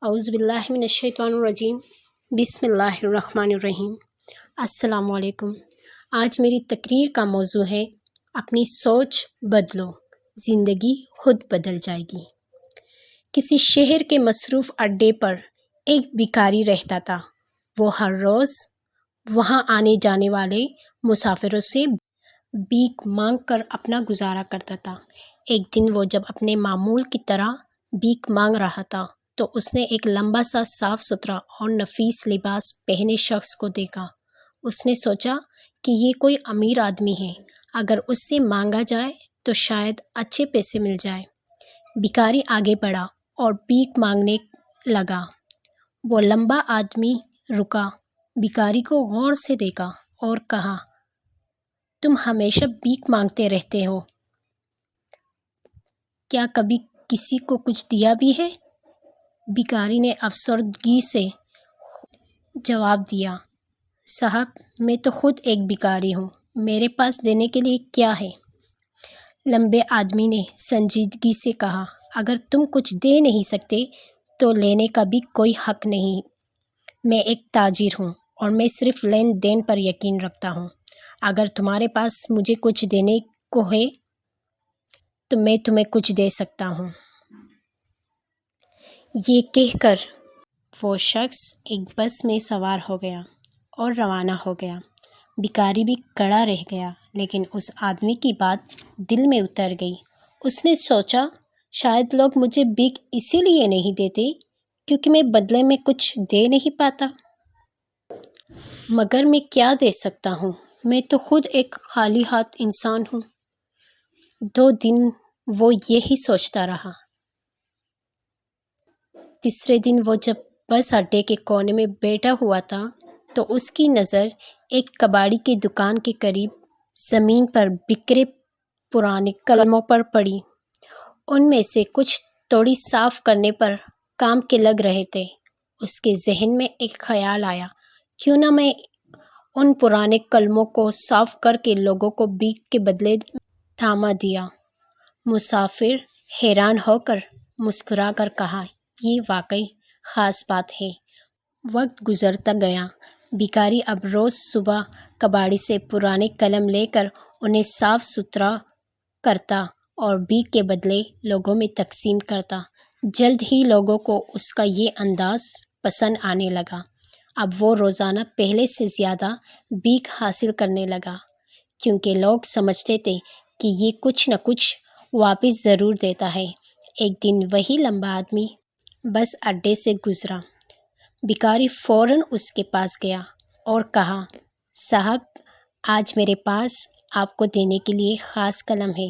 اعوذ باللہ من الشیطان الرجیم بسم اللہ الرحمن الرحیم۔ السلام علیکم۔ آج میری تقریر کا موضوع ہے اپنی سوچ بدلو، زندگی خود بدل جائے گی۔ کسی شہر کے مصروف اڈے پر ایک بھکاری رہتا تھا۔ وہ ہر روز وہاں آنے جانے والے مسافروں سے بھیک مانگ کر اپنا گزارا کرتا تھا۔ ایک دن وہ جب اپنے معمول کی طرح بھیک مانگ رہا تھا تو اس نے ایک لمبا سا صاف ستھرا اور نفیس لباس پہنے شخص کو دیکھا۔ اس نے سوچا کہ یہ کوئی امیر آدمی ہے، اگر اس سے مانگا جائے تو شاید اچھے پیسے مل جائے۔ بھکاری آگے بڑھا اور بھیک مانگنے لگا۔ وہ لمبا آدمی رکا، بھکاری کو غور سے دیکھا اور کہا، تم ہمیشہ بھیک مانگتے رہتے ہو، کیا کبھی کسی کو کچھ دیا بھی ہے؟ بھکاری نے افسردگی سے جواب دیا، صاحب میں تو خود ایک بھکاری ہوں، میرے پاس دینے کے لیے کیا ہے؟ لمبے آدمی نے سنجیدگی سے کہا، اگر تم کچھ دے نہیں سکتے تو لینے کا بھی کوئی حق نہیں۔ میں ایک تاجر ہوں اور میں صرف لین دین پر یقین رکھتا ہوں۔ اگر تمہارے پاس مجھے کچھ دینے کو ہے تو میں تمہیں کچھ دے سکتا ہوں۔ یہ کہہ کر وہ شخص ایک بس میں سوار ہو گیا اور روانہ ہو گیا۔ بھکاری بھی کھڑا رہ گیا، لیکن اس آدمی کی بات دل میں اتر گئی۔ اس نے سوچا، شاید لوگ مجھے بھیک اسی لیے نہیں دیتے کیونکہ میں بدلے میں کچھ دے نہیں پاتا۔ مگر میں کیا دے سکتا ہوں؟ میں تو خود ایک خالی ہاتھ انسان ہوں۔ 2 دن وہ یہی سوچتا رہا۔ تیسرے دن وہ جب بس اڈے کے کونے میں بیٹھا ہوا تھا تو اس کی نظر ایک کباڑی کی دکان کے قریب زمین پر بکھرے پرانے قلموں پر پڑی۔ ان میں سے کچھ توڑی صاف کرنے پر کام کے لگ رہے تھے۔ اس کے ذہن میں ایک خیال آیا، کیوں نہ میں ان پرانے قلموں کو صاف کر کے لوگوں کو بھیک کے بدلے تھاما دیا۔ مسافر حیران ہو کر مسکرا کر کہا، یہ واقعی خاص بات ہے۔ وقت گزرتا گیا۔ بھکاری اب روز صبح کباڑی سے پرانے قلم لے کر انہیں صاف ستھرا کرتا اور بھیک کے بدلے لوگوں میں تقسیم کرتا۔ جلد ہی لوگوں کو اس کا یہ انداز پسند آنے لگا۔ اب وہ روزانہ پہلے سے زیادہ بھیک حاصل کرنے لگا، کیونکہ لوگ سمجھتے تھے کہ یہ کچھ نہ کچھ واپس ضرور دیتا ہے۔ ایک دن وہی لمبا آدمی بس اڈے سے گزرا۔ بھکاری فوراً اس کے پاس گیا اور کہا، صاحب آج میرے پاس آپ کو دینے کے لیے خاص قلم ہے،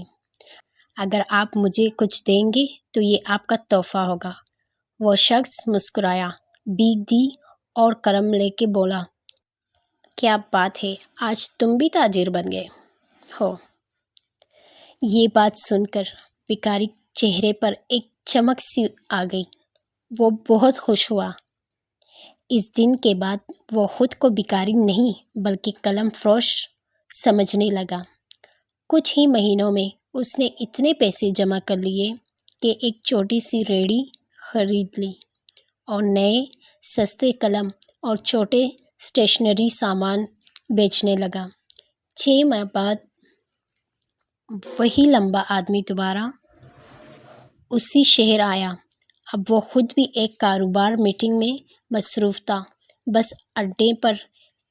اگر آپ مجھے کچھ دیں گے تو یہ آپ کا تحفہ ہوگا۔ وہ شخص مسکرایا، بھیک دی اور قلم لے کے بولا، کیا بات ہے، آج تم بھی تاجر بن گئے ہو۔ یہ بات سن کر بھکاری چہرے پر ایک چمک سی آ گئی۔ وہ بہت خوش ہوا۔ اس دن کے بعد وہ خود کو بھکاری نہیں بلکہ قلم فروش سمجھنے لگا۔ کچھ ہی مہینوں میں اس نے اتنے پیسے جمع کر لیے کہ ایک چھوٹی سی ریڑھی خرید لی اور نئے سستے قلم اور چھوٹے اسٹیشنری سامان بیچنے لگا۔ 6 ماہ بعد وہی لمبا آدمی دوبارہ اسی شہر آیا۔ اب وہ خود بھی ایک کاروبار میٹنگ میں مصروف تھا۔ بس اڈے پر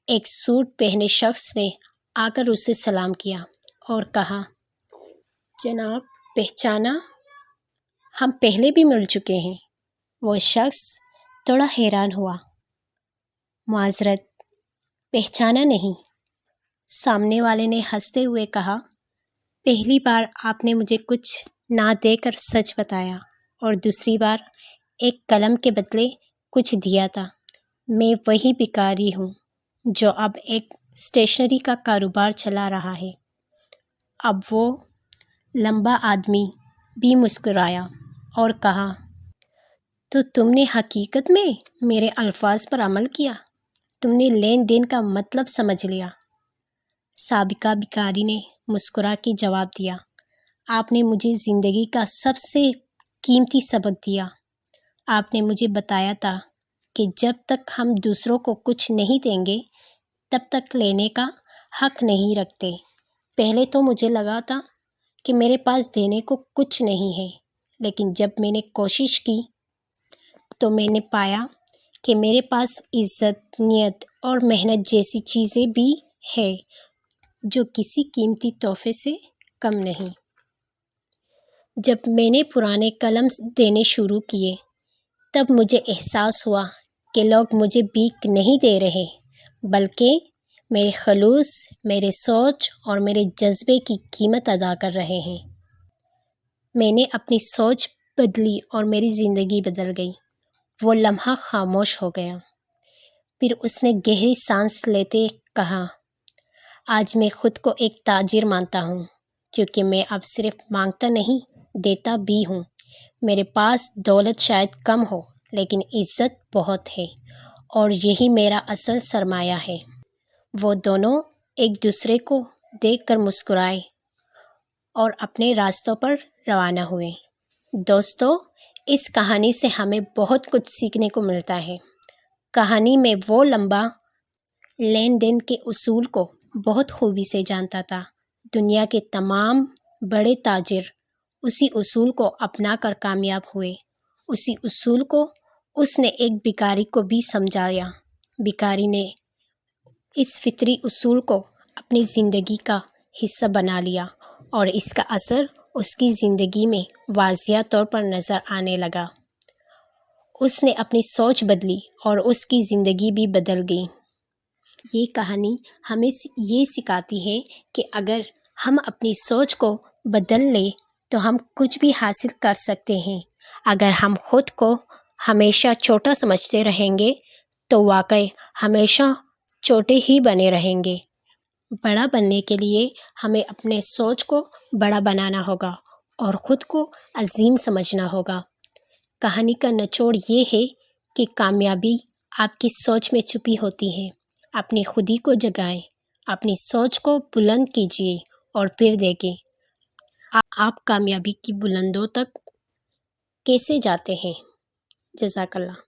ایک سوٹ پہنے شخص نے آ کر اسے سلام کیا اور کہا، جناب پہچانا؟ ہم پہلے بھی مل چکے ہیں۔ وہ شخص تھوڑا حیران ہوا، معذرت پہچانا نہیں۔ سامنے والے نے ہنستے ہوئے کہا، پہلی بار آپ نے مجھے کچھ نہ دے کر سچ بتایا اور دوسری بار ایک قلم کے بدلے کچھ دیا تھا۔ میں وہی بھکاری ہوں جو اب ایک اسٹیشنری کا کاروبار چلا رہا ہے۔ اب وہ لمبا آدمی بھی مسکرایا اور کہا، تو تم نے حقیقت میں میرے الفاظ پر عمل کیا، تم نے لین دین کا مطلب سمجھ لیا۔ سابقہ بھکاری نے مسکرا کے جواب دیا، آپ نے مجھے زندگی کا سب سے قیمتی سبق دیا۔ آپ نے مجھے بتایا تھا کہ جب تک ہم دوسروں کو کچھ نہیں دیں گے تب تک لینے کا حق نہیں رکھتے۔ پہلے تو مجھے لگا تھا کہ میرے پاس دینے کو کچھ نہیں ہے، لیکن جب میں نے کوشش کی تو میں نے پایا کہ میرے پاس عزت، نیت اور محنت جیسی چیزیں بھی ہیں جو کسی قیمتی تحفے سے کم نہیں۔ جب میں نے پرانے قلم دینے شروع کیے تب مجھے احساس ہوا کہ لوگ مجھے بھیک نہیں دے رہے بلکہ میرے خلوص، میرے سوچ اور میرے جذبے کی قیمت ادا کر رہے ہیں۔ میں نے اپنی سوچ بدلی اور میری زندگی بدل گئی۔ وہ لمحہ خاموش ہو گیا۔ پھر اس نے گہری سانس لیتے کہا، آج میں خود کو ایک تاجر مانتا ہوں، کیونکہ میں اب صرف مانگتا نہیں، دیتا بھی ہوں۔ میرے پاس دولت شاید کم ہو، لیکن عزت بہت ہے، اور یہی میرا اصل سرمایہ ہے۔ وہ دونوں ایک دوسرے کو دیکھ کر مسکرائے اور اپنے راستوں پر روانہ ہوئے۔ دوستو، اس کہانی سے ہمیں بہت کچھ سیکھنے کو ملتا ہے۔ کہانی میں وہ لمبا لین دین کے اصول کو بہت خوبی سے جانتا تھا۔ دنیا کے تمام بڑے تاجر اسی اصول کو اپنا کر کامیاب ہوئے۔ اسی اصول کو اس نے ایک بھکاری کو بھی سمجھایا۔ بھکاری نے اس فطری اصول کو اپنی زندگی کا حصہ بنا لیا اور اس کا اثر اس کی زندگی میں واضح طور پر نظر آنے لگا۔ اس نے اپنی سوچ بدلی اور اس کی زندگی بھی بدل گئی۔ یہ کہانی ہمیں یہ سکھاتی ہے کہ اگر ہم اپنی سوچ کو بدل لیں تو ہم کچھ بھی حاصل کر سکتے ہیں۔ اگر ہم خود کو ہمیشہ چھوٹا سمجھتے رہیں گے تو واقعی ہمیشہ چھوٹے ہی بنے رہیں گے۔ بڑا بننے کے لیے ہمیں اپنے سوچ کو بڑا بنانا ہوگا اور خود کو عظیم سمجھنا ہوگا۔ کہانی کا نچوڑ یہ ہے کہ کامیابی آپ کی سوچ میں چھپی ہوتی ہے۔ اپنی خودی کو جگائیں، اپنی سوچ کو بلند کیجیے اور پھر دیکھیں آپ کامیابی کی بلندوں تک کیسے جاتے ہیں۔ جزاک اللہ۔